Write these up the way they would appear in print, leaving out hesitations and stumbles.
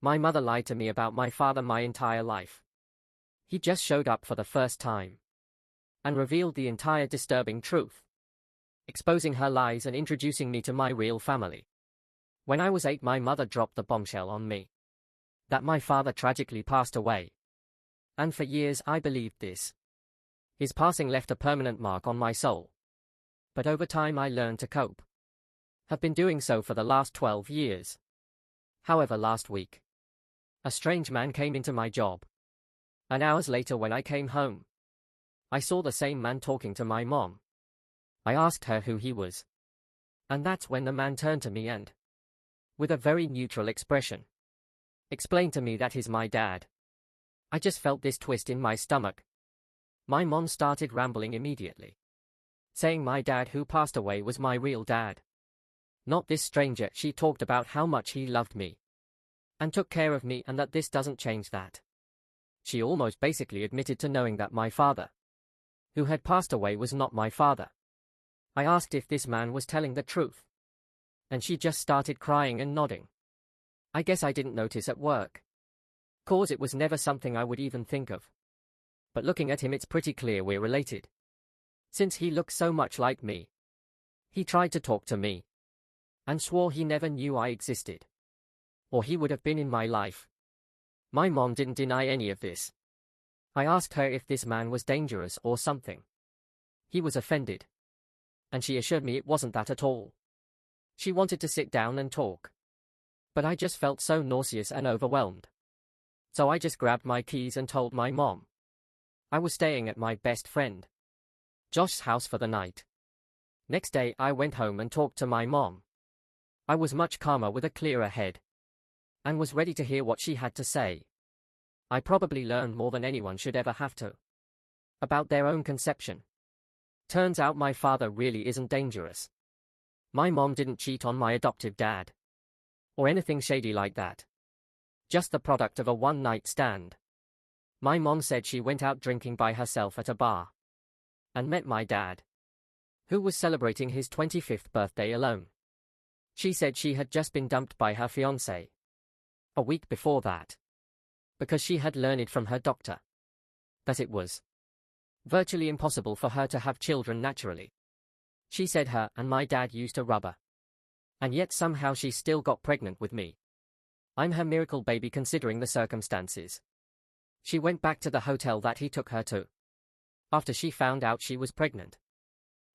My mother lied to me about my father my entire life. He just showed up for the first time and revealed the entire disturbing truth, exposing her lies and introducing me to my real family. When I was 8, my mother dropped the bombshell on me that my father tragically passed away. And for years I believed this. His passing left a permanent mark on my soul. But over time I learned to cope. Have been doing so for the last 12 years. However, last week, a strange man came into my job. And hours later when I came home, I saw the same man talking to my mom. I asked her who he was. And that's when the man turned to me and, with a very neutral expression, explained to me that he's my dad. I just felt this twist in my stomach. My mom started rambling immediately, saying my dad who passed away was my real dad. Not this stranger. She talked about how much he loved me and took care of me, and that this doesn't change that. She almost basically admitted to knowing that my father, who had passed away, was not my father. I asked if this man was telling the truth, and she just started crying and nodding. I guess I didn't notice at work, 'cause it was never something I would even think of. But looking at him, it's pretty clear we're related, since he looks so much like me. He tried to talk to me and swore he never knew I existed, or he would have been in my life. My mom didn't deny any of this. I asked her if this man was dangerous or something. He was offended, and she assured me it wasn't that at all. She wanted to sit down and talk, but I just felt so nauseous and overwhelmed. So I just grabbed my keys and told my mom I was staying at my best friend Josh's house for the night. Next day I went home and talked to my mom. I was much calmer with a clearer head and was ready to hear what she had to say. I probably learned more than anyone should ever have to about their own conception. Turns out my father really isn't dangerous. My mom didn't cheat on my adoptive dad or anything shady like that. Just the product of a one-night stand. My mom said she went out drinking by herself at a bar and met my dad, who was celebrating his 25th birthday alone. She said she had just been dumped by her fiancé a week before that, because she had learned from her doctor that it was virtually impossible for her to have children naturally. She said her and my dad used a rubber, and yet somehow she still got pregnant with me. I'm her miracle baby considering the circumstances. She went back to the hotel that he took her to after she found out she was pregnant,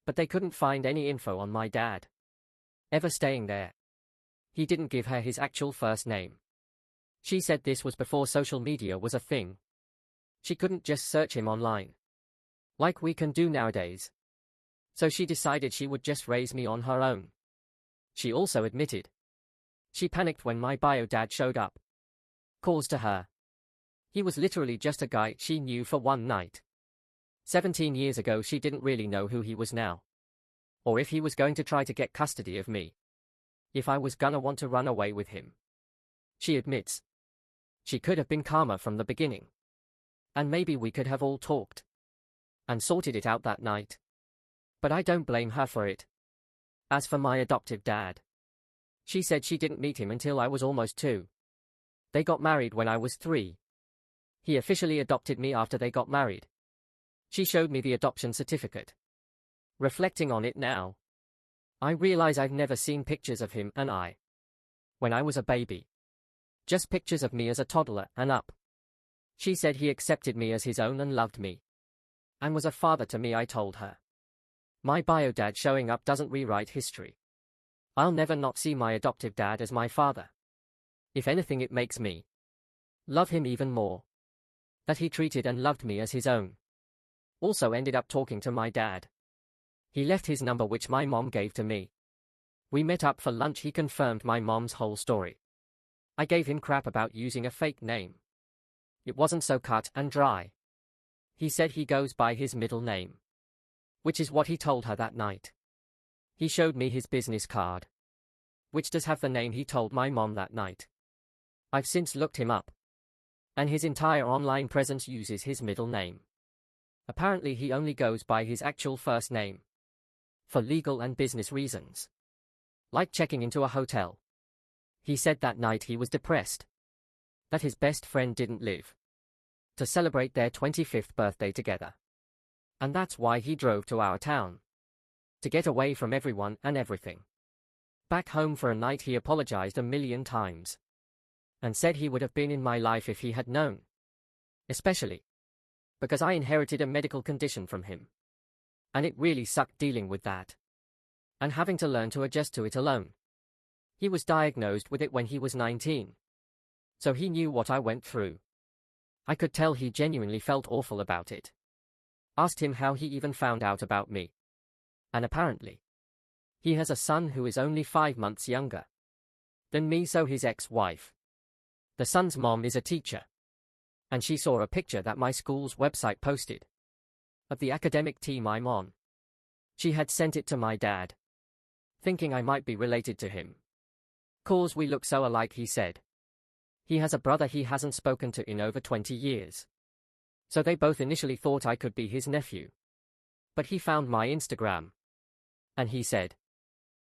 but they couldn't find any info on my dad ever staying there. He didn't give her his actual first name. She said this was before social media was a thing. She couldn't just search him online like we can do nowadays. So she decided she would just raise me on her own. She also admitted she panicked when my bio dad showed up. Calls to her. He was literally just a guy she knew for one night. 17 years ago she didn't really know who he was now, or if he was going to try to get custody of me, if I was gonna want to run away with him. She admits she could have been calmer from the beginning, and maybe we could have all talked and sorted it out that night. But I don't blame her for it. As for my adoptive dad, she said she didn't meet him until I was almost 2. They got married when I was 3. He officially adopted me after they got married. She showed me the adoption certificate. Reflecting on it now, I realize I've never seen pictures of him and I when I was a baby. Just pictures of me as a toddler and up. She said he accepted me as his own and loved me and was a father to me. I told her my bio dad showing up doesn't rewrite history. I'll never not see my adoptive dad as my father. If anything, it makes me love him even more. That he treated and loved me as his own. Also ended up talking to my dad. He left his number, which my mom gave to me. We met up for lunch. He confirmed my mom's whole story. I gave him crap about using a fake name. It wasn't so cut and dry. He said he goes by his middle name, which is what he told her that night. He showed me his business card, which does have the name he told my mom that night. I've since looked him up, and his entire online presence uses his middle name. Apparently he only goes by his actual first name for legal and business reasons, like checking into a hotel. He said that night he was depressed that his best friend didn't live to celebrate their 25th birthday together. And that's why he drove to our town, to get away from everyone and everything. Back home for a night he apologized a million times, and said he would have been in my life if he had known. Especially because I inherited a medical condition from him. And it really sucked dealing with that, and having to learn to adjust to it alone. He was diagnosed with it when he was 19. So he knew what I went through. I could tell he genuinely felt awful about it. Asked him how he even found out about me. And apparently, he has a son who is only 5 months younger than me, so his ex-wife. The son's mom is a teacher, and she saw a picture that my school's website posted of the academic team I'm on. She had sent it to my dad, thinking I might be related to him. 'Cause we look so alike, he said. He has a brother he hasn't spoken to in over 20 years. So they both initially thought I could be his nephew. But he found my Instagram, and he said,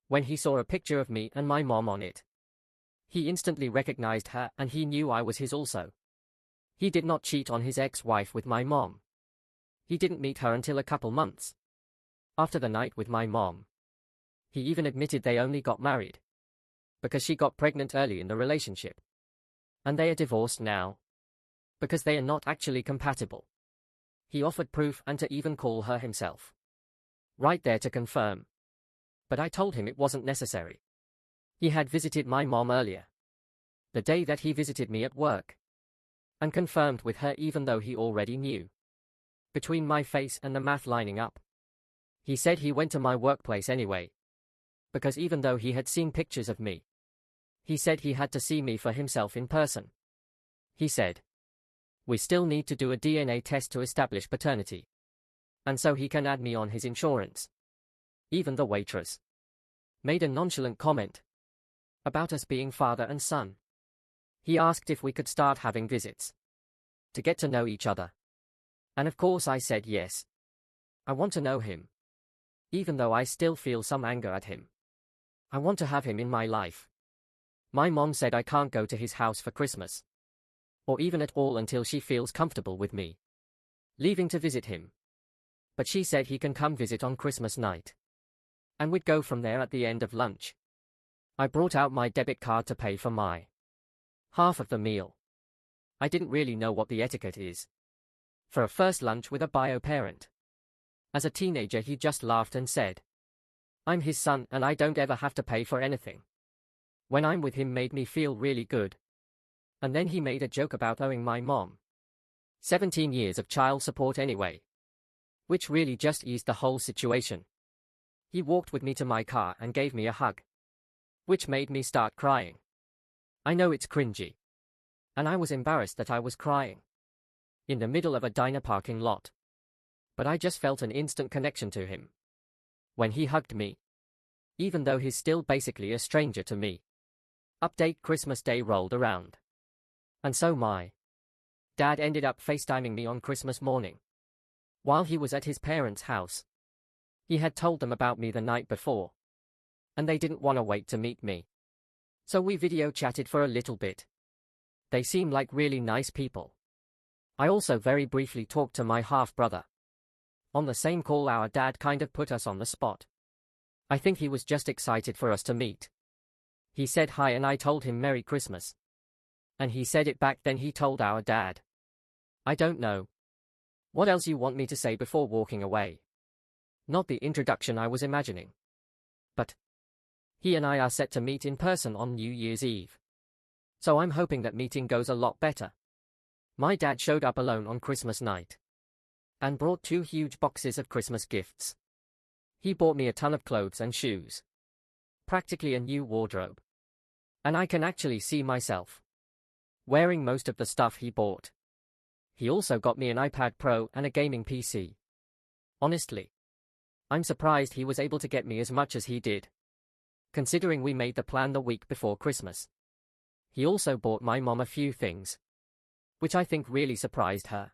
when he saw a picture of me and my mom on it, he instantly recognized her and he knew I was his also. He did not cheat on his ex-wife with my mom. He didn't meet her until a couple months after the night with my mom. He even admitted they only got married because she got pregnant early in the relationship. And they are divorced now because they are not actually compatible. He offered proof and to even call her himself right there to confirm. But I told him it wasn't necessary. He had visited my mom earlier, the day that he visited me at work, and confirmed with her even though he already knew. Between my face and the math lining up, he said he went to my workplace anyway, because even though he had seen pictures of me, he said he had to see me for himself in person. He said, we still need to do a DNA test to establish paternity, and so he can add me on his insurance. Even the waitress made a nonchalant comment about us being father and son. He asked if we could start having visits to get to know each other. And of course I said yes. I want to know him, even though I still feel some anger at him. I want to have him in my life. My mom said I can't go to his house for Christmas, or even at all until she feels comfortable with me leaving to visit him. But she said he can come visit on Christmas night, and we'd go from there at the end of lunch. I brought out my debit card to pay for my half of the meal. I didn't really know what the etiquette is for a first lunch with a bio parent. As a teenager he just laughed and said, I'm his son and I don't ever have to pay for anything. When I'm with him made me feel really good. And then he made a joke about owing my mom 17 years of child support anyway, which really just eased the whole situation. He walked with me to my car and gave me a hug, which made me start crying. I know it's cringy, and I was embarrassed that I was crying in the middle of a diner parking lot. But I just felt an instant connection to him when he hugged me, even though he's still basically a stranger to me. Update: Christmas Day rolled around, and so my dad ended up FaceTiming me on Christmas morning while he was at his parents' house. He had told them about me the night before, and they didn't want to wait to meet me. So we video chatted for a little bit. They seem like really nice people. I also very briefly talked to my half-brother. On the same call our dad kind of put us on the spot. I think he was just excited for us to meet. He said hi and I told him Merry Christmas. And he said it back, then he told our dad, I don't know what else you want me to say before walking away. Not the introduction I was imagining. But he and I are set to meet in person on New Year's Eve. So I'm hoping that meeting goes a lot better. My dad showed up alone on Christmas night and brought 2 huge boxes of Christmas gifts. He bought me a ton of clothes and shoes, practically a new wardrobe. And I can actually see myself wearing most of the stuff he bought. He also got me an iPad Pro and a gaming PC. Honestly, I'm surprised he was able to get me as much as he did, considering we made the plan the week before Christmas. He also bought my mom a few things, which I think really surprised her.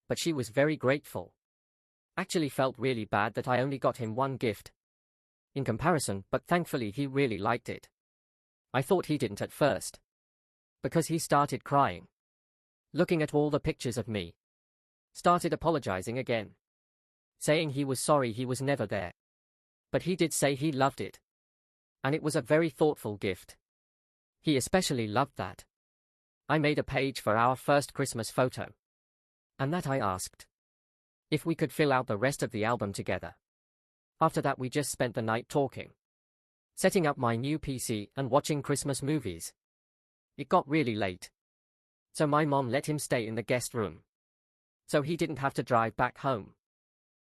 But she was very grateful. Actually felt really bad that I only got him 1 gift in comparison, but thankfully he really liked it. I thought he didn't at first. because he started crying. Looking at all the pictures of me. Started apologizing again. Saying he was sorry he was never there. But he did say he loved it. And it was a very thoughtful gift. He especially loved that. I made a page for our first Christmas photo. And that I asked if we could fill out the rest of the album together. After that we just spent the night talking. Setting up my new PC and watching Christmas movies. It got really late. So my mom let him stay in the guest room. So he didn't have to drive back home.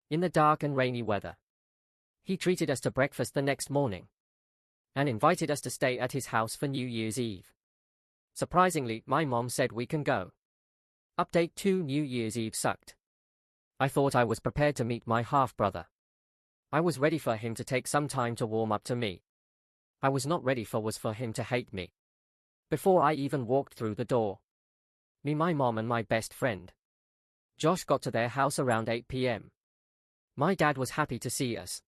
In the dark and rainy weather. He treated us to breakfast the next morning. And invited us to stay at his house for New Year's Eve. Surprisingly, my mom said we can go. Update 2: New Year's Eve sucked. I thought I was prepared to meet my half-brother. I was ready for him to take some time to warm up to me. I was not ready for him to hate me. Before I even walked through the door. Me, my mom and my best friend Josh got to their house around 8 p.m. My dad was happy to see us.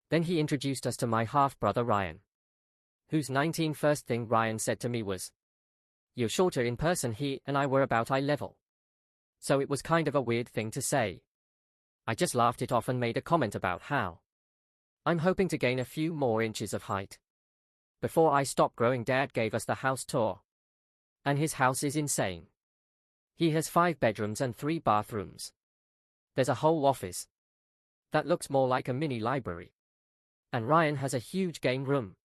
Then he introduced us to my half-brother Ryan. Who's 19. First thing Ryan said to me was, "You're shorter in person." He and I were about eye level. So it was kind of a weird thing to say. I just laughed it off and made a comment about how I'm hoping to gain a few more inches of height. Before I stopped growing, Dad gave us the house tour. And his house is insane. He has 5 bedrooms and 3 bathrooms. There's a whole office that looks more like a mini library. And Ryan has a huge game room.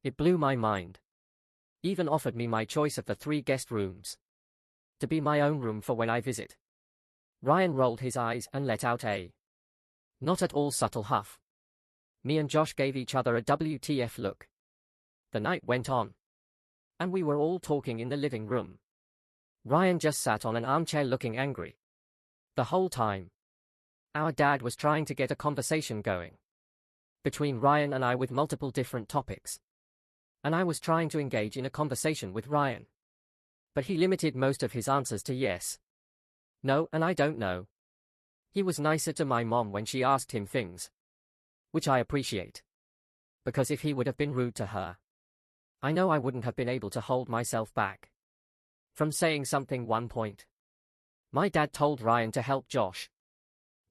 It blew my mind. Even offered me my choice of the 3 guest rooms to be my own room for when I visit. Ryan rolled his eyes and let out a not at all subtle huff. Me and Josh gave each other a WTF look. The night went on. And we were all talking in the living room. Ryan just sat on an armchair looking angry. The whole time. Our dad was trying to get a conversation going between Ryan and I with multiple different topics. And I was trying to engage in a conversation with Ryan. But he limited most of his answers to yes, no, and I don't know. He was nicer to my mom when she asked him things, which I appreciate. Because if he would have been rude to her, I know I wouldn't have been able to hold myself back from saying something. One point, my dad told Ryan to help Josh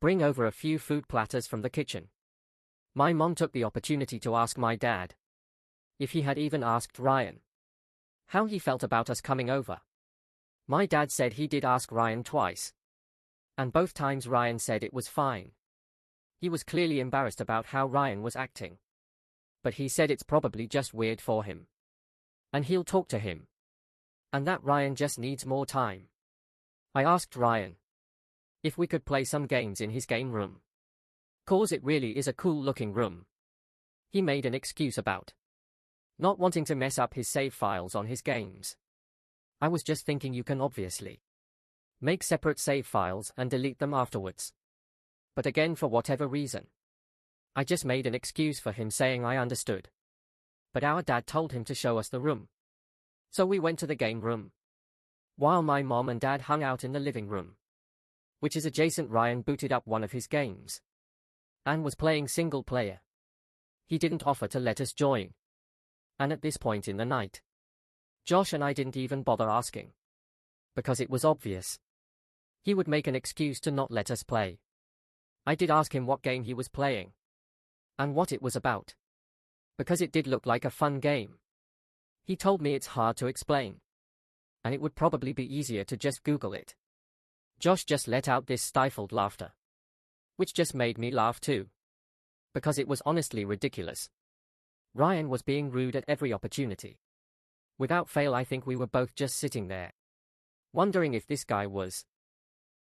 bring over a few food platters from the kitchen. My mom took the opportunity to ask my dad if he had even asked Ryan how he felt about us coming over. My dad said he did ask Ryan twice. And both times Ryan said it was fine. He was clearly embarrassed about how Ryan was acting. But he said it's probably just weird for him. And he'll talk to him. And that Ryan just needs more time. I asked Ryan if we could play some games in his game room. 'Cause it really is a cool looking room. He made an excuse about not wanting to mess up his save files on his games. I was just thinking you can obviously make separate save files and delete them afterwards. But again, for whatever reason, I just made an excuse for him, saying I understood. But our dad told him to show us the room. So we went to the game room. While my mom and dad hung out in the living room, which is adjacent, Ryan booted up one of his games and was playing single player. He didn't offer to let us join. And at this point in the night, Josh and I didn't even bother asking. Because it was obvious he would make an excuse to not let us play. I did ask him what game he was playing and what it was about, because it did look like a fun game. He told me it's hard to explain, and it would probably be easier to just Google it. Josh just let out this stifled laughter, which just made me laugh too, because it was honestly ridiculous. Ryan was being rude at every opportunity. Without fail, I think we were both just sitting there, wondering if this guy was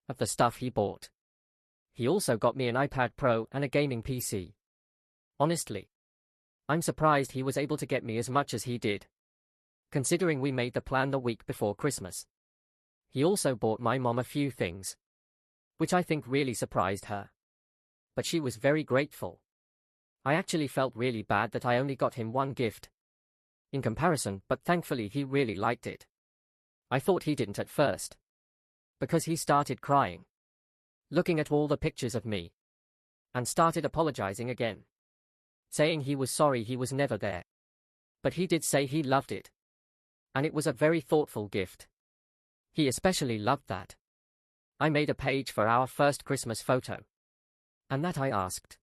of the stuff he bought. He also got me an iPad Pro and a gaming PC. Honestly, I'm surprised he was able to get me as much as he did, considering we made the plan the week before Christmas. He also bought my mom a few things, which I think really surprised her. But she was very grateful. I actually felt really bad that I only got him one gift in comparison, but thankfully he really liked it. I thought he didn't at first, because he started crying, looking at all the pictures of me, and started apologizing again, saying he was sorry he was never there. But he did say he loved it. And it was a very thoughtful gift. He especially loved that. I made a page for our first Christmas photo. And that I asked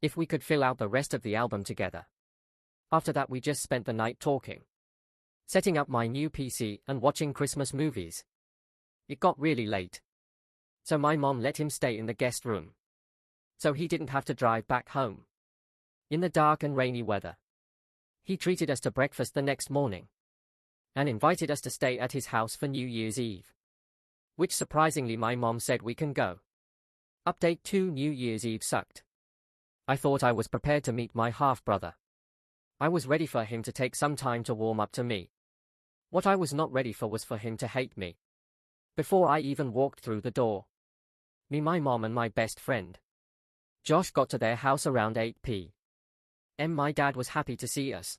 if we could fill out the rest of the album together. After that we just spent the night talking, setting up my new PC and watching Christmas movies. It got really late, so my mom let him stay in the guest room, so he didn't have to drive back home in the dark and rainy weather. He treated us to breakfast the next morning and invited us to stay at his house for New Year's Eve, which surprisingly my mom said we can go. Update 2: New Year's Eve sucked. I thought I was prepared to meet my half-brother. I was ready for him to take some time to warm up to me. What I was not ready for was for him to hate me before I even walked through the door. Me, my mom and my best friend Josh got to their house around 8 p.m. My dad was happy to see us.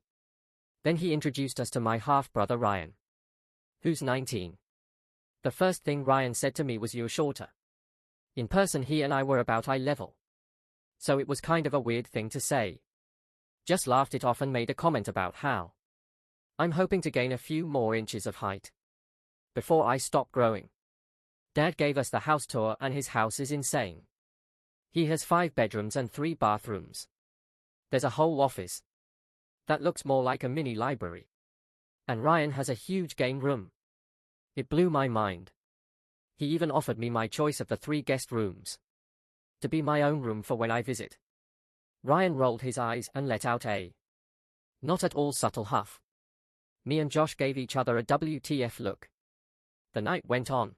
Then he introduced us to my half-brother Ryan, who's 19. The first thing Ryan said to me was, "You're shorter." In person he and I were about eye level, so it was kind of a weird thing to say. Just laughed it off and made a comment about how I'm hoping to gain a few more inches of height before I stop growing. Dad gave us the house tour and his house is insane. He has 5 bedrooms and 3 bathrooms. There's a whole office that looks more like a mini library. And Ryan has a huge game room. It blew my mind. He even offered me my choice of the 3 guest rooms to be my own room for when I visit. Ryan rolled his eyes and let out a not at all subtle huff. Me and Josh gave each other a WTF look. The night went on,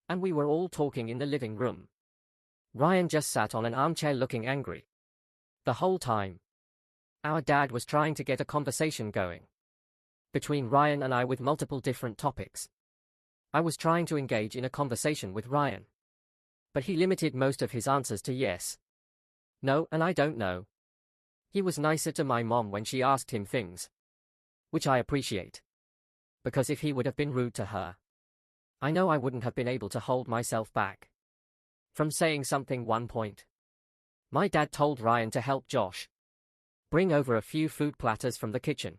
and we were all talking in the living room. Ryan just sat on an armchair looking angry the whole time. Our dad was trying to get a conversation going between Ryan and I with multiple different topics. I was trying to engage in a conversation with Ryan, but he limited most of his answers to yes, no, and I don't know. He was nicer to my mom when she asked him things, which I appreciate, because if he would have been rude to her, I know I wouldn't have been able to hold myself back from saying something. One point, my dad told Ryan to help Josh bring over a few food platters from the kitchen.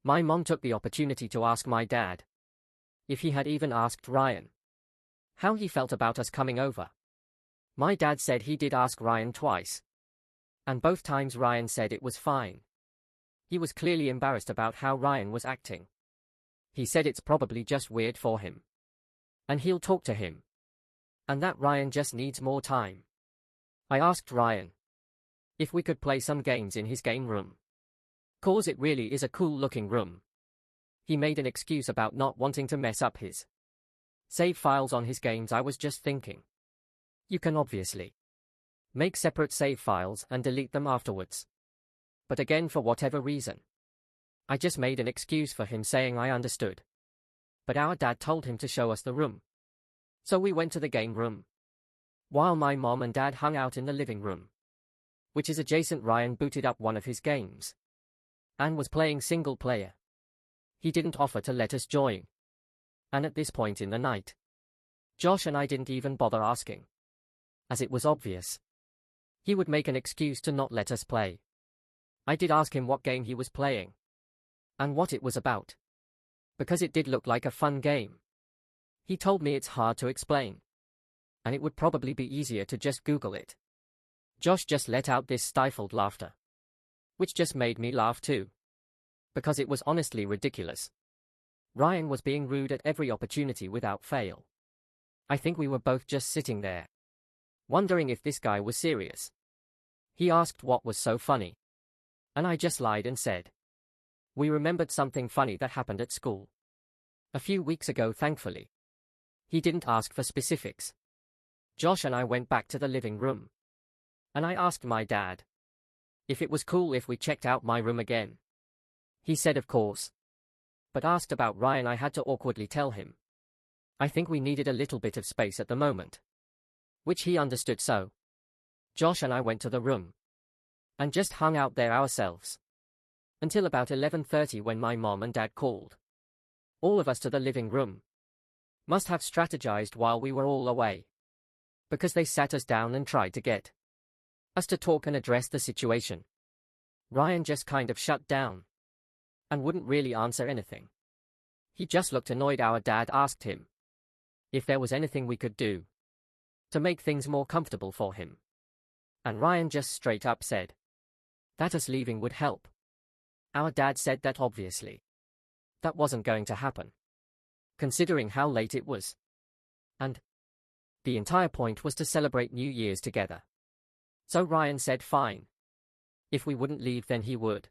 My mom took the opportunity to ask my dad if he had even asked Ryan how he felt about us coming over. My dad said he did ask Ryan twice, and both times Ryan said it was fine. He was clearly embarrassed about how Ryan was acting. He said it's probably just weird for him, and he'll talk to him, and that Ryan just needs more time. I asked Ryan if we could play some games in his game room, 'cause it really is a cool looking room. He made an excuse about not wanting to mess up his save files on his games. I was just thinking, you can obviously make separate save files and delete them afterwards. But again, for whatever reason, I just made an excuse for him, saying I understood. But our dad told him to show us the room, so we went to the game room, while my mom and dad hung out in the living room, which is adjacent. Ryan booted up one of his games and was playing single player. He didn't offer to let us join, and at this point in the night, Josh and I didn't even bother asking, as it was obvious he would make an excuse to not let us play. I did ask him what game he was playing and what it was about, because it did look like a fun game. He told me it's hard to explain, and it would probably be easier to just Google it. Josh just let out this stifled laughter, which just made me laugh too, because it was honestly ridiculous. Ryan was being rude at every opportunity without fail. I think we were both just sitting there, wondering if this guy was serious. He asked what was so funny, and I just lied and said we remembered something funny that happened at school a few weeks ago. Thankfully, he didn't ask for specifics. Josh and I went back to the living room, and I asked my dad if it was cool if we checked out my room again. He said of course, but asked about Ryan. I had to awkwardly tell him I think we needed a little bit of space at the moment, which he understood. So Josh and I went to the room and just hung out there ourselves until about 11:30, when my mom and dad called all of us to the living room. Must have strategized while we were all away, because they sat us down and tried to get us to talk and address the situation. Ryan just kind of shut down and wouldn't really answer anything. He just looked annoyed. Our dad asked him if there was anything we could do to make things more comfortable for him. And Ryan just straight up said that us leaving would help. Our dad said that obviously that wasn't going to happen, considering how late it was. And the entire point was to celebrate New Year's together. So Ryan said fine. If we wouldn't leave, then he would.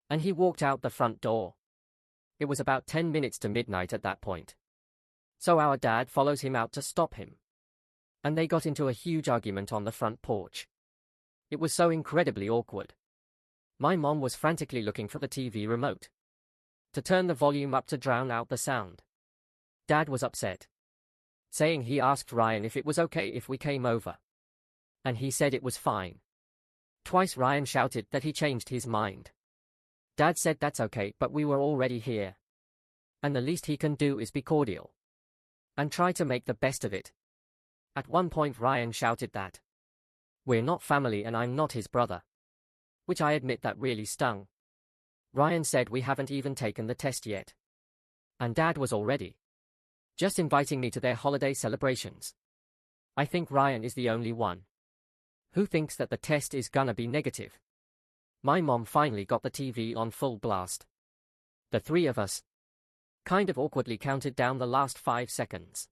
And he walked out the front door. It was about 10 minutes to midnight at that point. So our dad follows him out to stop him. And they got into a huge argument on the front porch. It was so incredibly awkward. My mom was frantically looking for the TV remote to turn the volume up to drown out the sound. Dad was upset, saying he asked Ryan if it was okay if we came over. And he said it was fine. Twice Ryan shouted that he changed his mind. Dad said that's okay, but we were already here. And the least he can do is be cordial and try to make the best of it. At one point Ryan shouted that we're not family and I'm not his brother, which I admit that really stung. Ryan said we haven't even taken the test yet. And Dad was already just inviting me to their holiday celebrations. I think Ryan is the only one who thinks that the test is gonna be negative. My mom finally got the TV on full blast. The three of us kind of awkwardly counted down the last 5 seconds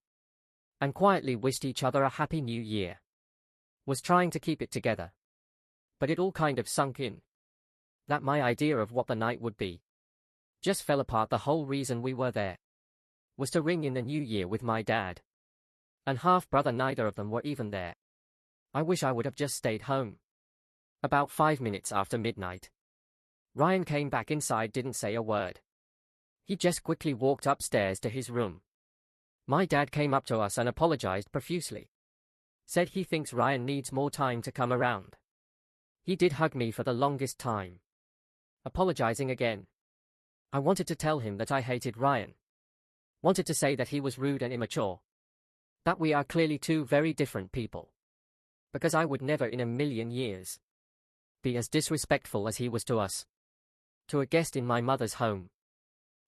and quietly wished each other a happy new year. Was trying to keep it together, but it all kind of sunk in that my idea of what the night would be just fell apart. The whole reason we were there was to ring in the new year with my dad and half-brother. Neither of them were even there. I wish I would have just stayed home. About 5 minutes after midnight, Ryan came back inside, didn't say a word. He just quickly walked upstairs to his room. My dad came up to us and apologized profusely. Said he thinks Ryan needs more time to come around. He did hug me for the longest time, apologizing again. I wanted to tell him that I hated Ryan. Wanted to say that he was rude and immature. That we are clearly two very different people. Because I would never in a million years be as disrespectful as he was to us, to a guest in my mother's home.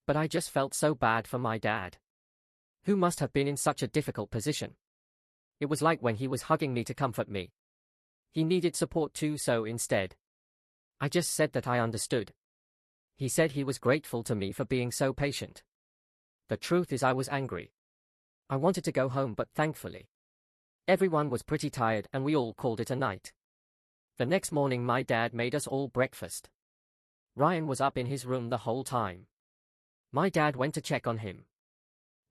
But I just felt so bad for my dad, who must have been in such a difficult position. It was like when he was hugging me to comfort me, he needed support too, so instead I just said that I understood. He said he was grateful to me for being so patient. The truth is I was angry. I wanted to go home, but thankfully everyone was pretty tired and we all called it a night. The next morning my dad made us all breakfast. Ryan was up in his room the whole time. My dad went to check on him,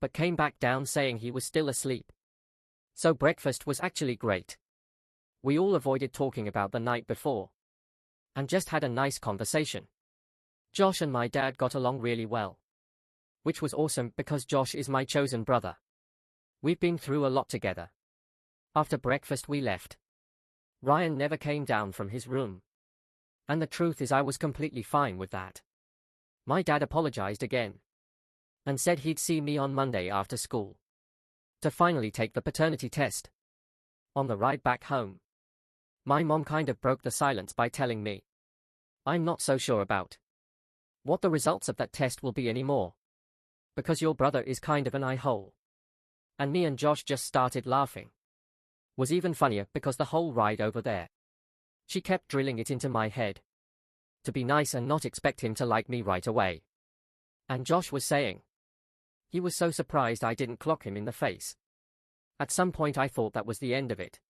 but came back down saying he was still asleep. So breakfast was actually great. We all avoided talking about the night before and just had a nice conversation. Josh and my dad got along really well, which was awesome because Josh is my chosen brother. We've been through a lot together. After breakfast we left. Ryan never came down from his room. And the truth is I was completely fine with that. My dad apologized again and said he'd see me on Monday after school to finally take the paternity test. On the ride back home, my mom kind of broke the silence by telling me I'm not so sure about what the results of that test will be anymore, because your brother is kind of an eye-hole. And me and Josh just started laughing. Was even funnier because the whole ride over there, she kept drilling it into my head to be nice and not expect him to like me right away. And Josh was saying he was so surprised I didn't clock him in the face. At some point I thought that was the end of it.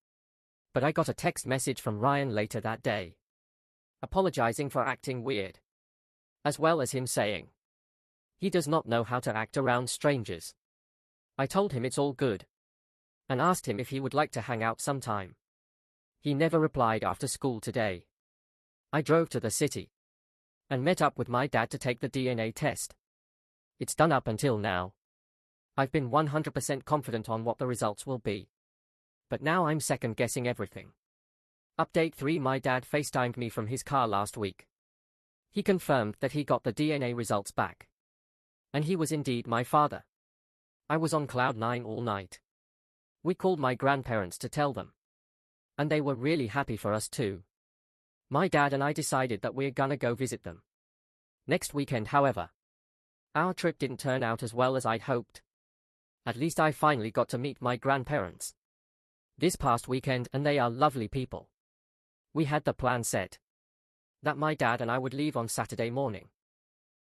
But I got a text message from Ryan later that day, apologizing for acting weird, as well as him saying he does not know how to act around strangers. I told him it's all good and asked him if he would like to hang out sometime. He never replied after school today. I drove to the city and met up with my dad to take the DNA test. It's done up until now. I've been 100% confident on what the results will be. But now I'm second-guessing everything. Update 3: My dad FaceTimed me from his car last week. He confirmed that he got the DNA results back. And he was indeed my father. I was on cloud 9 all night. We called my grandparents to tell them. And they were really happy for us too. My dad and I decided that we're gonna go visit them next weekend. However, Our trip didn't turn out as well as I'd hoped. At least I finally got to meet my grandparents this past weekend, and they are lovely people. We had the plan set that my dad and I would leave on Saturday morning,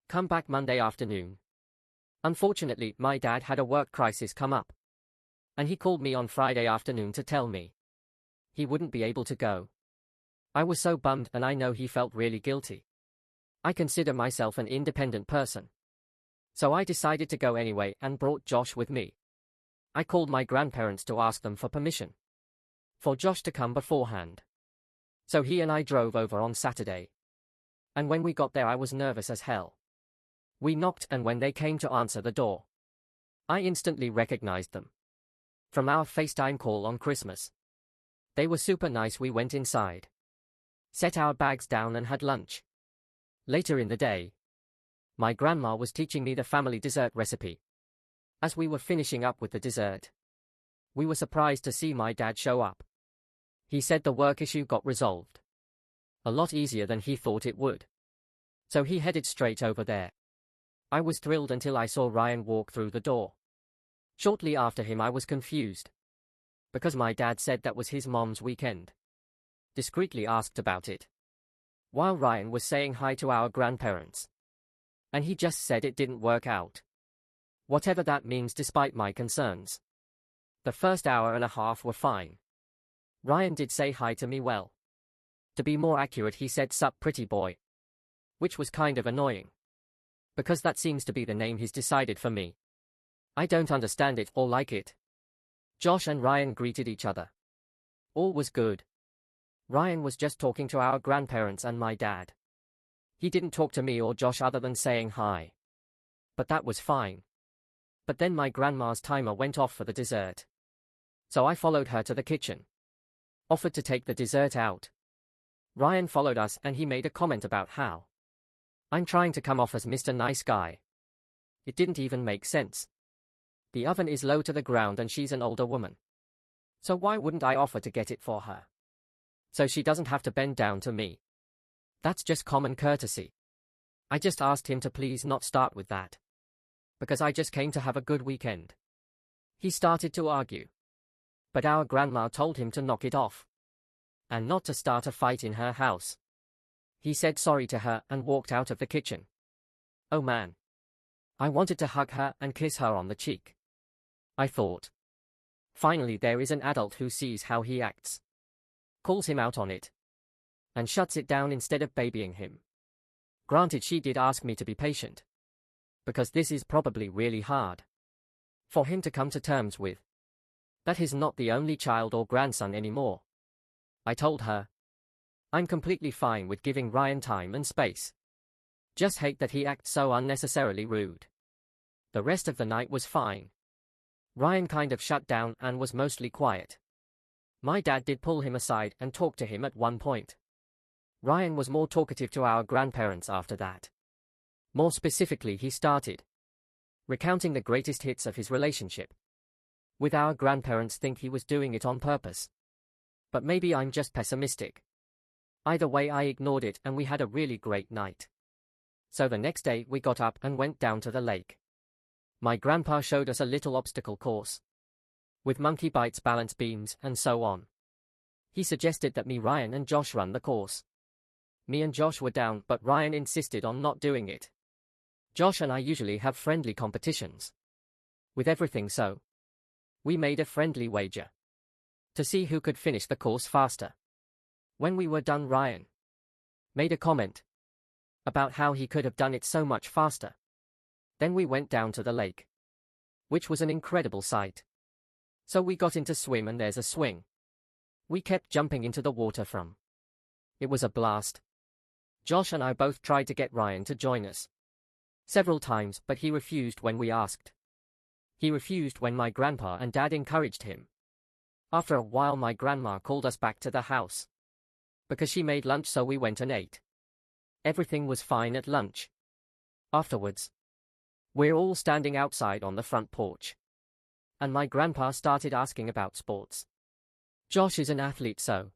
come back Monday afternoon. Unfortunately, my dad had a work crisis come up, and he called me on Friday afternoon to tell me he wouldn't be able to go. I was so bummed, and I know he felt really guilty. I consider myself an independent person, so I decided to go anyway and brought Josh with me. I called my grandparents to ask them for permission for Josh to come beforehand. So he and I drove over on Saturday. And when we got there, I was nervous as hell. We knocked, and when they came to answer the door, I instantly recognized them from our FaceTime call on Christmas. They were super nice. We went inside, set our bags down, and had lunch. Later in the day, my grandma was teaching me the family dessert recipe. As we were finishing up with the dessert, we were surprised to see my dad show up. He said the work issue got resolved a lot easier than he thought it would, so he headed straight over there. I was thrilled until I saw Ryan walk through the door. Shortly after him, I was confused, because my dad said that was his mom's weekend. Discreetly asked about it, while Ryan was saying hi to our grandparents, and he just said it didn't work out. Whatever that means, despite my concerns. The first hour and a half were fine. Ryan did say hi to me well. To be more accurate, he said "Sup pretty boy," which was kind of annoying, because that seems to be the name he's decided for me. I don't understand it or like it. Josh and Ryan greeted each other. All was good. Ryan was just talking to our grandparents and my dad. He didn't talk to me or Josh other than saying hi. But that was fine. But then my grandma's timer went off for the dessert, so I followed her to the kitchen, offered to take the dessert out. Ryan followed us, and he made a comment about how I'm trying to come off as Mr. Nice Guy. It didn't even make sense. The oven is low to the ground and she's an older woman, so why wouldn't I offer to get it for her, so she doesn't have to bend down to me? That's just common courtesy. I just asked him to please not start with that, because I just came to have a good weekend. He started to argue, but our grandma told him to knock it off and not to start a fight in her house. He said sorry to her and walked out of the kitchen. Oh man. I wanted to hug her and kiss her on the cheek. I thought, finally there is an adult who sees how he acts, calls him out on it, and shuts it down instead of babying him. Granted, she did ask me to be patient, because this is probably really hard for him to come to terms with, that he's not the only child or grandson anymore. I told her, I'm completely fine with giving Ryan time and space. Just hate that he acts so unnecessarily rude. The rest of the night was fine. Ryan kind of shut down and was mostly quiet. My dad did pull him aside and talk to him at one point. Ryan was more talkative to our grandparents after that. More specifically, he started recounting the greatest hits of his relationship with our grandparents. Think he was doing it on purpose, but maybe I'm just pessimistic. Either way, I ignored it and we had a really great night. So the next day we got up and went down to the lake. My grandpa showed us a little obstacle course with monkey bites, balance beams, and so on. He suggested that me, Ryan, and Josh run the course. Me and Josh were down, but Ryan insisted on not doing it. Josh and I usually have friendly competitions with everything, so we made a friendly wager to see who could finish the course faster. When we were done, Ryan made a comment about how he could have done it so much faster. Then we went down to the lake, which was an incredible sight. So we got into swim, and there's a swing. We kept jumping into the water from. It was a blast. Josh and I both tried to get Ryan to join us several times, but he refused when we asked. He refused when my grandpa and dad encouraged him. After a while, my grandma called us back to the house because she made lunch, so we went and ate. Everything was fine at lunch. Afterwards, we're all standing outside on the front porch, and my grandpa started asking about sports. Josh is an athlete, so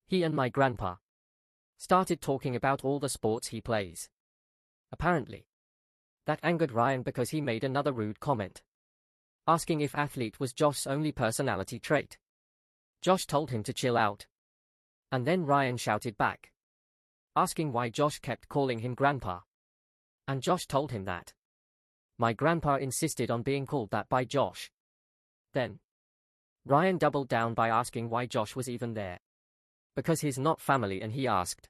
he and my grandpa started talking about all the sports he plays. Apparently, That angered Ryan because he made another rude comment, asking if athlete was Josh's only personality trait. Josh told him to chill out. And then Ryan shouted back, asking why Josh kept calling him grandpa. And Josh told him that my grandpa insisted on being called that by Josh. Then Ryan doubled down by asking why Josh was even there. Because he's not family, and he asked,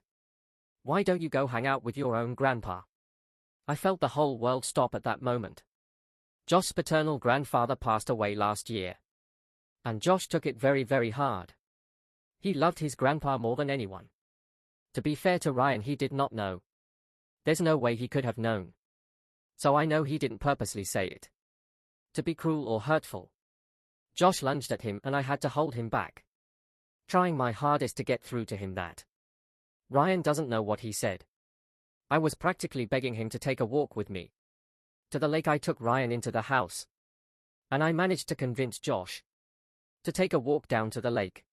"Why don't you go hang out with your own grandpa?" I felt the whole world stop at that moment. Josh's paternal grandfather passed away last year, and Josh took it very, very hard. He loved his grandpa more than anyone. To be fair to Ryan, he did not know. There's no way he could have known. So I know he didn't purposely say it to be cruel or hurtful. Josh lunged at him and I had to hold him back, trying my hardest to get through to him that Ryan doesn't know what he said. I was practically begging him to take a walk with me to the lake. I took Ryan into the house, and I managed to convince Josh to take a walk down to the lake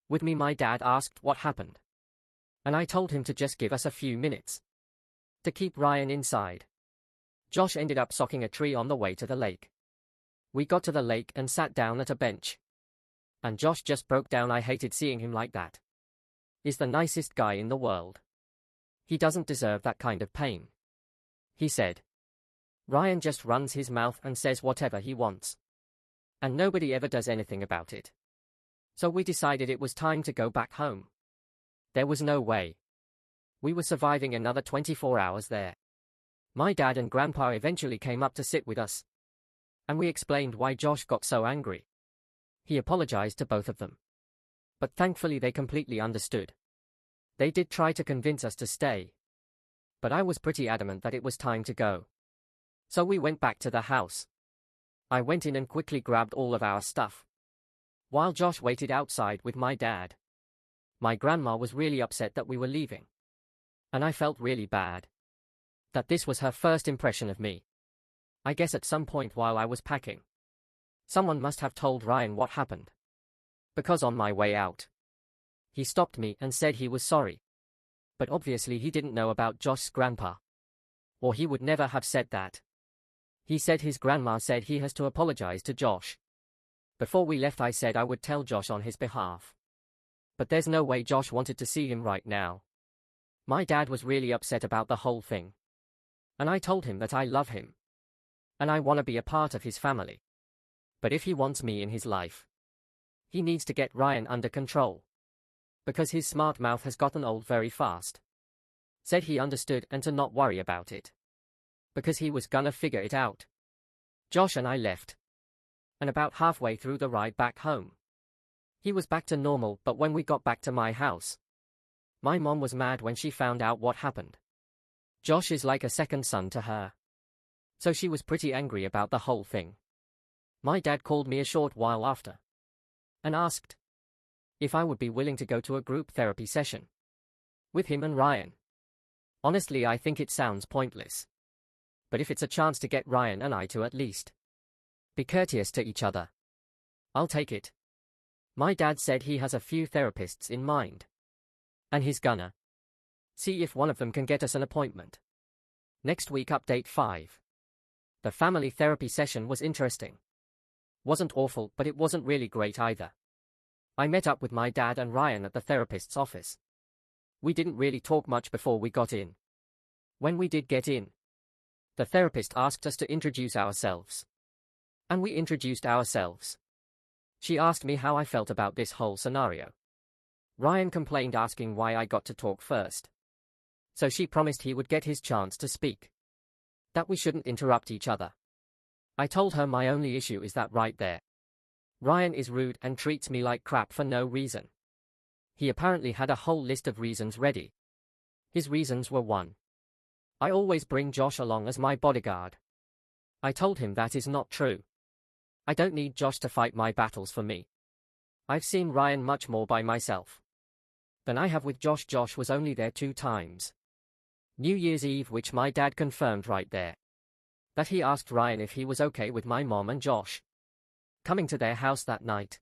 with me. My dad asked what happened, and I told him to just give us a few minutes to keep Ryan inside. Josh ended up socking a tree on the way to the lake. We got to the lake and sat down at a bench, and Josh just broke down. I hated seeing him like that. He's the nicest guy in the world. He doesn't deserve that kind of pain, he said. Ryan just runs his mouth and says whatever he wants, and nobody ever does anything about it. So we decided it was time to go back home. There was no way we were surviving another 24 hours there. My dad and grandpa eventually came up to sit with us, and we explained why Josh got so angry. He apologized to both of them, but thankfully they completely understood. They did try to convince us to stay, but I was pretty adamant that it was time to go. So we went back to the house. I went in and quickly grabbed all of our stuff, while Josh waited outside with my dad. My grandma was really upset that we were leaving, and I felt really bad that this was her first impression of me. I guess at some point while I was packing, someone must have told Ryan what happened, because on my way out, he stopped me and said he was sorry. But obviously he didn't know about Josh's grandpa, or he would never have said that. He said his grandma said he has to apologize to Josh. Before we left, I said I would tell Josh on his behalf, but there's no way Josh wanted to see him right now. My dad was really upset about the whole thing, and I told him that I love him, and I want to be a part of his family. But if he wants me in his life, he needs to get Ryan under control, because his smart mouth has gotten old very fast. Said he understood and to not worry about it, because he was gonna figure it out. Josh and I left, and about halfway through the ride back home, he was back to normal. But when we got back to my house, my mom was mad when she found out what happened. Josh is like a second son to her, so she was pretty angry about the whole thing. My dad called me a short while after and asked if I would be willing to go to a group therapy session with him and Ryan. Honestly, I think it sounds pointless, but if it's a chance to get Ryan and I to at least be courteous to each other, I'll take it. My dad said he has a few therapists in mind, and he's gonna see if one of them can get us an appointment. Next week. Update 5. The family therapy session was interesting. Wasn't awful, but it wasn't really great either. I met up with my dad and Ryan at the therapist's office. We didn't really talk much before we got in. When we did get in, the therapist asked us to introduce ourselves, and we introduced ourselves. She asked me how I felt about this whole scenario. Ryan complained, asking why I got to talk first, so she promised he would get his chance to speak, that we shouldn't interrupt each other. I told her my only issue is that right there, Ryan is rude and treats me like crap for no reason. He apparently had a whole list of reasons ready. His reasons were 1. I always bring Josh along as my bodyguard. I told him that is not true. I don't need Josh to fight my battles for me. I've seen Ryan much more by myself than I have with Josh. Josh was only there 2 times. New Year's Eve, which my dad confirmed right there, that he asked Ryan if he was okay with my mom and Josh coming to their house that night,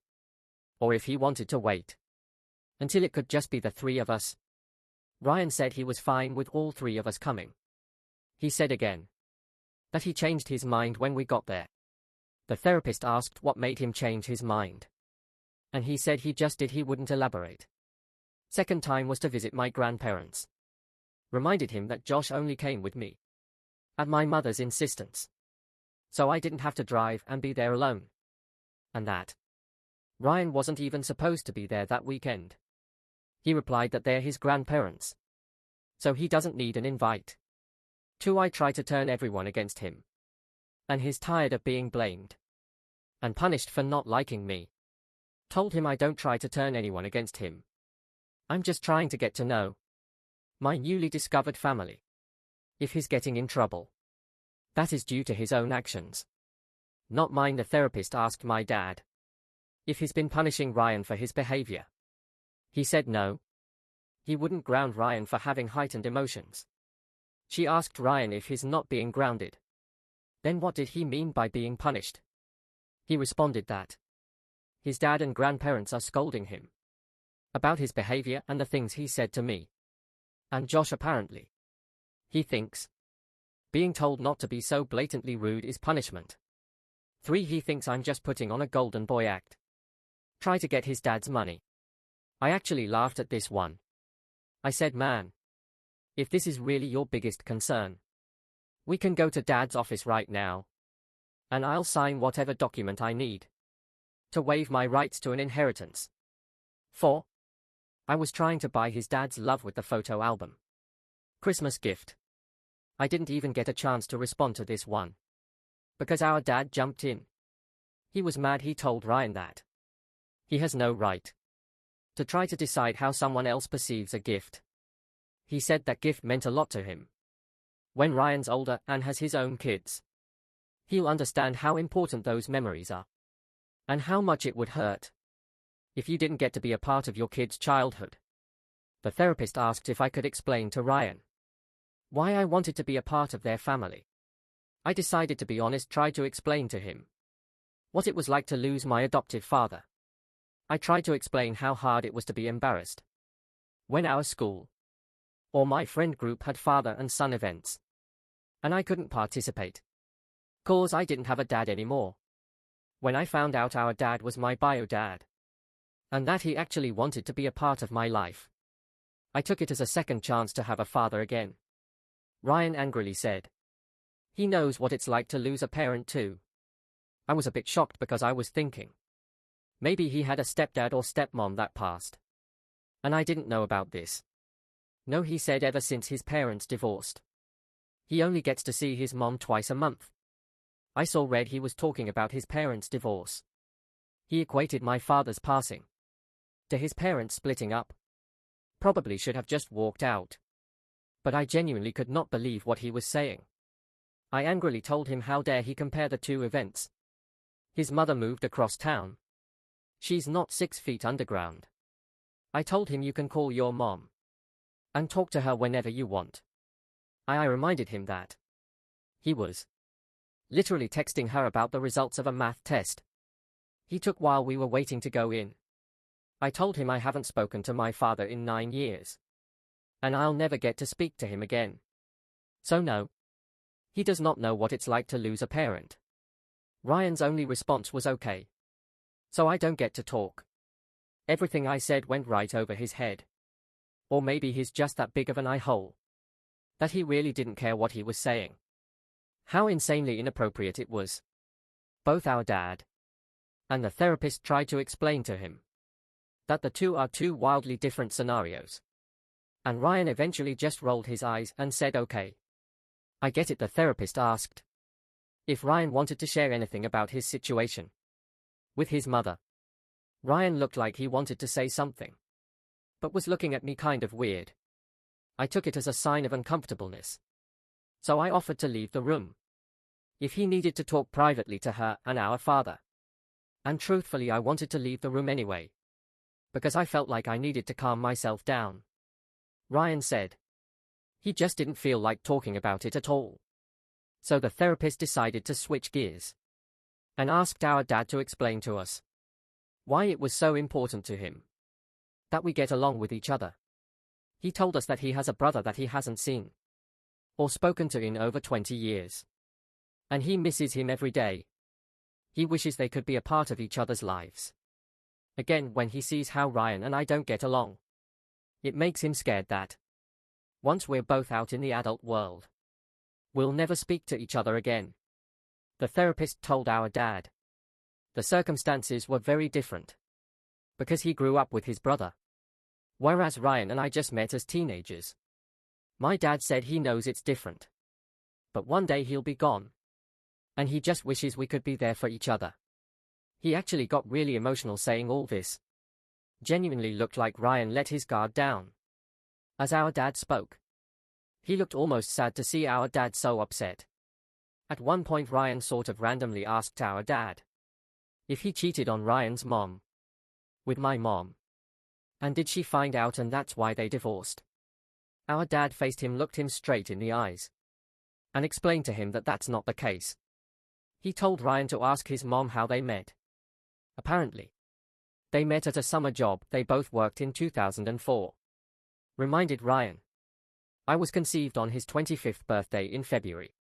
or if he wanted to wait until it could just be the 3 of us. Ryan said he was fine with all 3 of us coming. He said again That he changed his mind when we got there. The therapist asked what made him change his mind. And he said he just did. He wouldn't elaborate. Second time was to visit my grandparents. Reminded him that Josh only came with me. At my mother's insistence. So I didn't have to drive and be there alone. And that Ryan wasn't even supposed to be there that weekend. He replied that they're his grandparents. So he doesn't need an invite. 2. I try to turn everyone against him. And he's tired of being blamed. And punished for not liking me. Told him I don't try to turn anyone against him. I'm just trying to get to know my newly discovered family. If he's getting in trouble, that is due to his own actions. Not mine. The therapist asked my dad if he's been punishing Ryan for his behavior. He said no. He wouldn't ground Ryan for having heightened emotions. She asked Ryan if he's not being grounded. Then what did he mean by being punished? He responded that his dad and grandparents are scolding him about his behavior and the things he said to me. And Josh apparently. He thinks being told not to be so blatantly rude is punishment. 3. He thinks I'm just putting on a golden boy act. Try to get his dad's money. I actually laughed at this one. I said, man, if this is really your biggest concern, we can go to Dad's office right now. And I'll sign whatever document I need to waive my rights to an inheritance. 4. I was trying to buy his dad's love with the photo album Christmas gift. I didn't even get a chance to respond to this one. Because our dad jumped in. He was mad. He told Ryan that he has no right to try to decide how someone else perceives a gift. He said that gift meant a lot to him. When Ryan's older and has his own kids, he'll understand how important those memories are. And how much it would hurt if you didn't get to be a part of your kid's childhood. The therapist asked if I could explain to Ryan why I wanted to be a part of their family. I decided to be honest, tried to explain to him what it was like to lose my adoptive father. I tried to explain how hard it was to be embarrassed when our school or my friend group had father and son events, and I couldn't participate 'cause I didn't have a dad anymore. When I found out our dad was my bio dad, and that he actually wanted to be a part of my life, I took it as a second chance to have a father again. Ryan angrily said he knows what it's like to lose a parent too. I was a bit shocked because I was thinking maybe he had a stepdad or stepmom that passed, and I didn't know about this. No, he said ever since his parents divorced, he only gets to see his mom twice a month. I saw red. He was talking about his parents' divorce. He equated my father's passing to his parents splitting up. Probably should have just walked out. But I genuinely could not believe what he was saying. I angrily told him how dare he compare the two events. His mother moved across town. She's not 6 feet underground. I told him you can call your mom and talk to her whenever you want. I reminded him that he was literally texting her about the results of a math test he took while we were waiting to go in. I told him I haven't spoken to my father in 9 years, and I'll never get to speak to him again. So no, he does not know what it's like to lose a parent. Ryan's only response was okay. So I don't get to talk. Everything I said went right over his head. Or maybe he's just that big of an eye-hole that he really didn't care what he was saying. How insanely inappropriate it was. Both our dad and the therapist tried to explain to him that the two are two wildly different scenarios. And Ryan eventually just rolled his eyes and said okay. I get it. The therapist asked if Ryan wanted to share anything about his situation with his mother. Ryan looked like he wanted to say something, but was looking at me kind of weird. I took it as a sign of uncomfortableness. So I offered to leave the room if he needed to talk privately to her and our father. And truthfully, I wanted to leave the room anyway, because I felt like I needed to calm myself down. Ryan said he just didn't feel like talking about it at all. So the therapist decided to switch gears and asked our dad to explain to us why it was so important to him that we get along with each other. He told us that he has a brother that he hasn't seen or spoken to in over 20 years. And he misses him every day. He wishes they could be a part of each other's lives. Again, when he sees how Ryan and I don't get along, it makes him scared that, once we're both out in the adult world, we'll never speak to each other again. The therapist told our dad. The circumstances were very different, because he grew up with his brother, whereas Ryan and I just met as teenagers. My dad said he knows it's different, but one day he'll be gone, and he just wishes we could be there for each other. He actually got really emotional saying all this. Genuinely looked like Ryan let his guard down as our dad spoke. He looked almost sad to see our dad so upset. At one point Ryan sort of randomly asked our dad if he cheated on Ryan's mom with my mom, and did she find out and that's why they divorced. Our dad faced him, looked him straight in the eyes, and explained to him that that's not the case. He told Ryan to ask his mom how they met. Apparently, they met at a summer job they both worked in 2004. Reminded Ryan, I was conceived on his 25th birthday in February.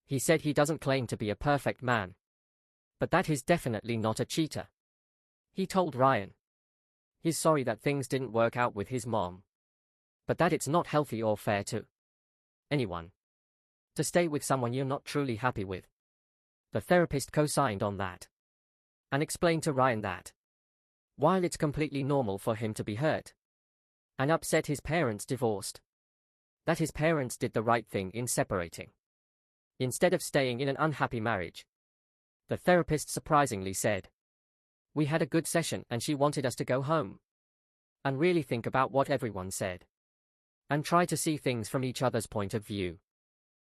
He said he doesn't claim to be a perfect man, but that he's definitely not a cheater. He told Ryan he's sorry that things didn't work out with his mom, but that it's not healthy or fair to anyone to stay with someone you're not truly happy with. The therapist co-signed on that and explained to Ryan that, while it's completely normal for him to be hurt and upset his parents divorced, that his parents did the right thing in separating, instead of staying in an unhappy marriage. The therapist surprisingly said, we had a good session and she wanted us to go home and really think about what everyone said and try to see things from each other's point of view.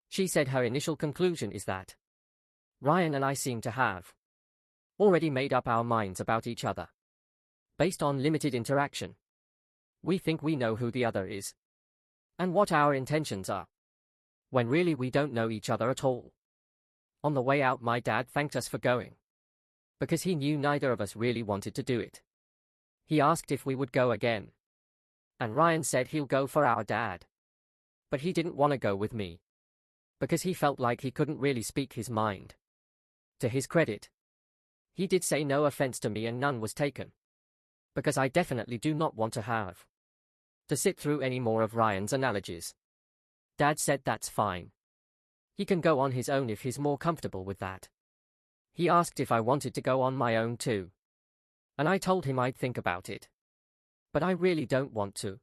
She said her initial conclusion is that Ryan and I seem to have already made up our minds about each other based on limited interaction. We think we know who the other is and what our intentions are, when really we don't know each other at all. On the way out, my dad thanked us for going, because he knew neither of us really wanted to do it. He asked if we would go again, and Ryan said he'll go for our dad, but he didn't want to go with me, because he felt like he couldn't really speak his mind. To his credit, he did say no offense to me and none was taken, because I definitely do not want to have to sit through any more of Ryan's analogies. Dad said that's fine. He can go on his own if he's more comfortable with that. He asked if I wanted to go on my own too, and I told him I'd think about it, but I really don't want to.